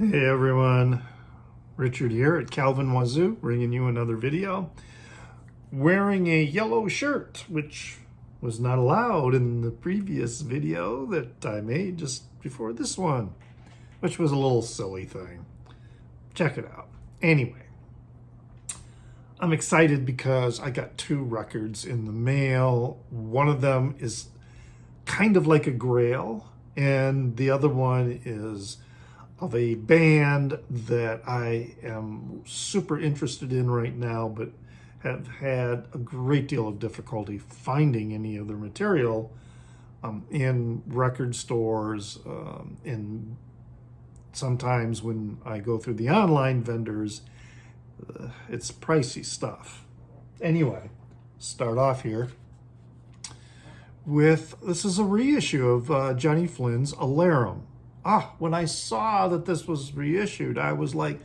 Hey everyone, Richard here at Calvin Wazoo, bringing you another video. Wearing a yellow shirt, which was not allowed in the previous video that I made just before this one, which was a little silly thing. Check it out. Anyway, I'm excited because I got two records in the mail. One of them is kind of like a grail, and the other one is of a band that I am super interested in right now, but have had a great deal of difficulty finding any of their material in record stores, and sometimes when I go through the online vendors, it's pricey stuff. Anyway, start off here with, this is a reissue of Johnny Flynn's Alarum. When I saw that this was reissued, I was like,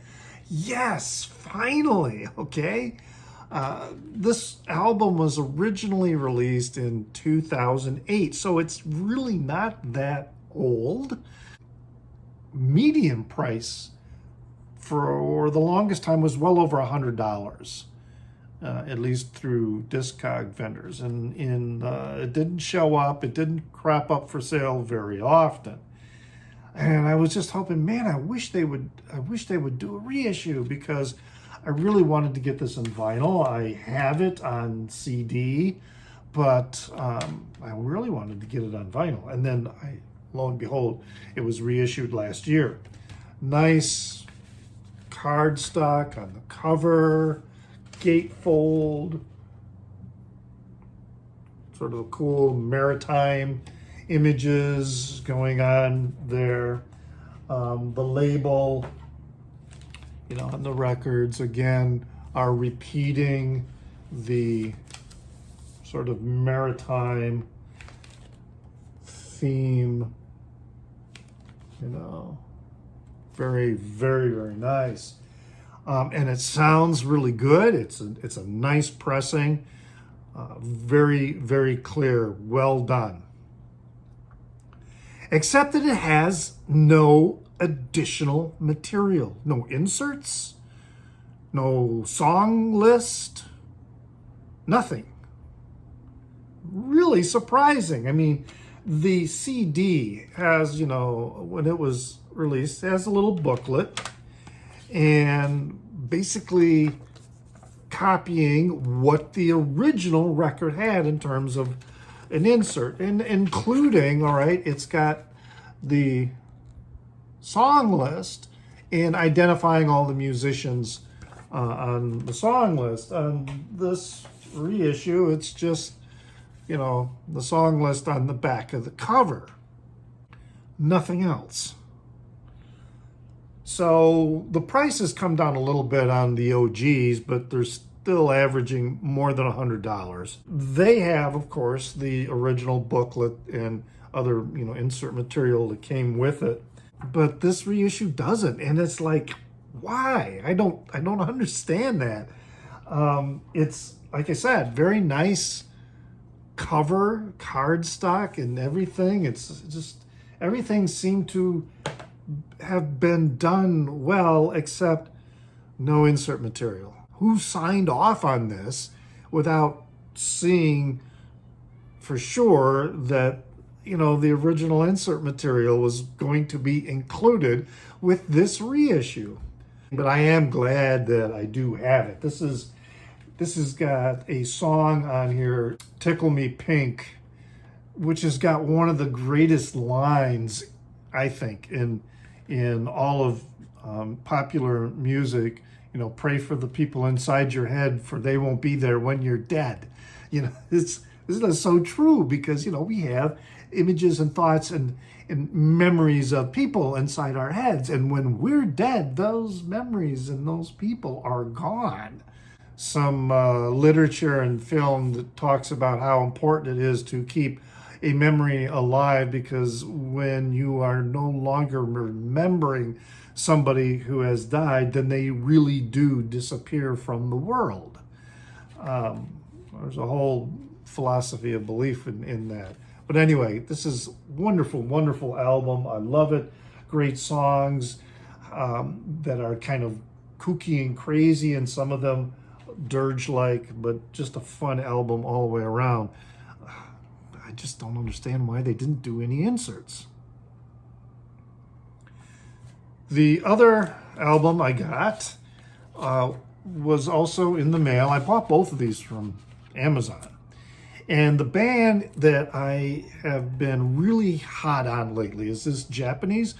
yes, finally, okay? This album was originally released in 2008, so it's really not that old. Median price for the longest time was well over $100, at least through Discog vendors. And it didn't show up, it didn't crop up for sale very often. And I was just hoping, man, I wish they would do a reissue, because I really wanted to get this in vinyl. I have it on CD, but I really wanted to get it on vinyl. And then lo and behold, it was reissued last year. Nice cardstock on the cover, gatefold, sort of a cool maritime images going on there. The label, on the records, again, are repeating the sort of maritime theme. Very, very, very nice. And it sounds really good. It's a nice pressing, very, very clear, well done. Except that it has no additional material, no inserts, no song list, nothing. Really surprising. I mean, the CD has, when it was released, it has a little booklet and basically copying what the original record had in terms of an insert, and including, all right, it's got the song list and identifying all the musicians on the song list. On this reissue, it's just, the song list on the back of the cover. Nothing else. So the price has come down a little bit on the OGs, but there's still averaging more than $100. They have, of course, the original booklet and other, insert material that came with it, but this reissue doesn't, and it's like, why? I don't understand that. It's, like I said, very nice cover, cardstock, and everything. It's just, everything seemed to have been done well, except no insert material. Who signed off on this without seeing for sure that, the original insert material was going to be included with this reissue? But I am glad that I do have it. This has got a song on here, Tickle Me Pink, which has got one of the greatest lines, I think, in all of popular music. Pray for the people inside your head, for they won't be there when you're dead. This is so true, because, we have images and thoughts and memories of people inside our heads. And when we're dead, those memories and those people are gone. Some literature and film that talks about how important it is to keep a memory alive, because when you are no longer remembering somebody who has died, then they really do disappear from the world. There's a whole philosophy of belief in that. But anyway, this is wonderful, wonderful album. I love it. Great songs. that are kind of kooky and crazy, and some of them dirge-like, but just a fun album all the way around. I just don't understand why they didn't do any inserts. The other album I got was also in the mail. I bought both of these from Amazon. And the band that I have been really hot on lately is this Japanese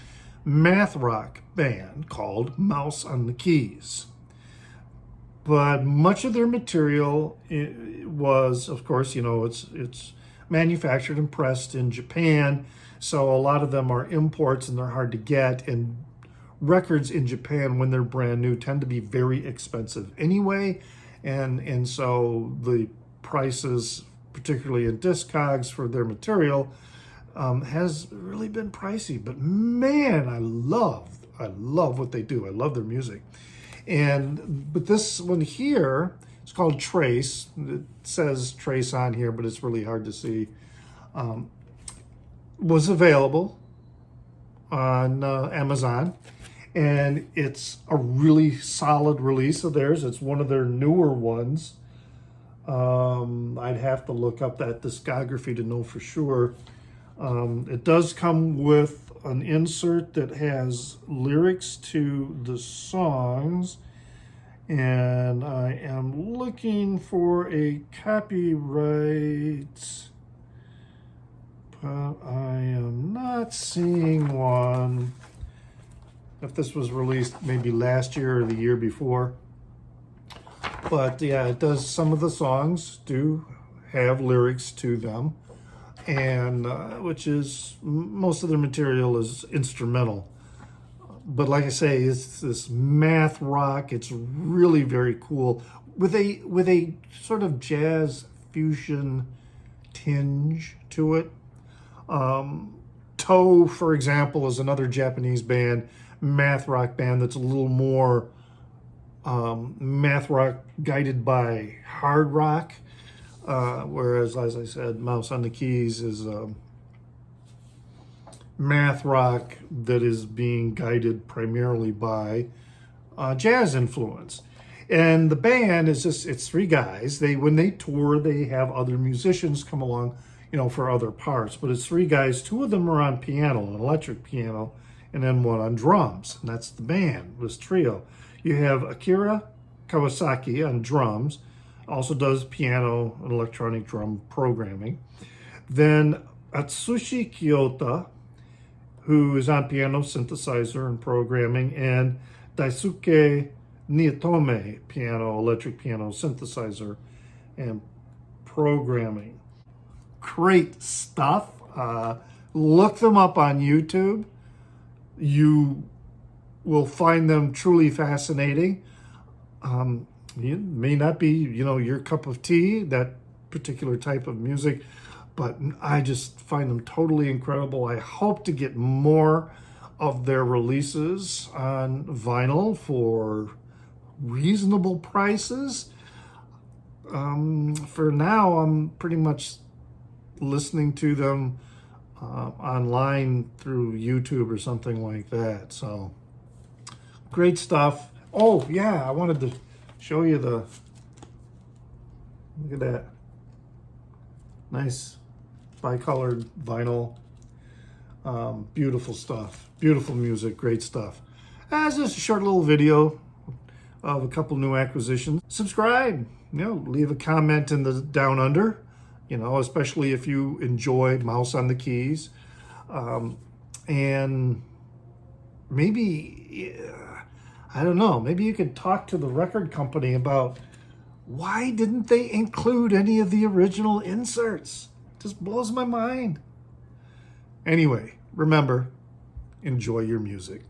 math rock band called Mouse on the Keys. But much of their material was, of course, you know, it's manufactured and pressed in Japan. So a lot of them are imports and they're hard to get. And records in Japan, when they're brand new, tend to be very expensive anyway. And so the prices, particularly in Discogs for their material, has really been pricey. But man, I love what they do. I love their music. But this one here, it's called Trace. It says Trace on here, but it's really hard to see. Was available on Amazon, and it's a really solid release of theirs. It's one of their newer ones. I'd have to look up that discography to know for sure. It does come with an insert that has lyrics to the songs, and I am looking for a copyright, but I am not seeing one. If this was released maybe last year or the year before. But yeah, it does. Some of the songs do have lyrics to them, and which is, most of their material is instrumental. But like I say, it's this math rock. It's really very cool with a sort of jazz fusion tinge to it. Toe, for example, is another Japanese band, math rock band that's a little more math rock guided by hard rock, whereas, as I said, Mouse on the Keys is math rock that is being guided primarily by jazz influence. And the band is it's three guys. When they tour, they have other musicians come along, you know, for other parts. But it's three guys. Two of them are on piano, an electric piano, and then one on drums. And that's the band, this trio. You have Akira Kawasaki on drums, also does piano and electronic drum programming. Then Atsushi Kyoto, who is on piano, synthesizer, and programming, and Daisuke Niotome, piano, electric piano, synthesizer, and programming. Great stuff. Look them up on YouTube. You will find them truly fascinating. It may not be, you know, your cup of tea, that particular type of music, but I just find them totally incredible. I hope to get more of their releases on vinyl for reasonable prices. For now, I'm pretty much listening to them online through YouTube or something like that. So great stuff. Oh yeah, I wanted to show you look at that. Nice bicolored vinyl. Beautiful stuff. Beautiful music. Great stuff. As just a short little video of a couple new acquisitions. Subscribe. You know, leave a comment in the down under. You know, especially if you enjoy Mouse on the Keys. And maybe, I don't know, maybe you could talk to the record company about why didn't they include any of the original inserts? Just blows my mind. Anyway, remember, enjoy your music.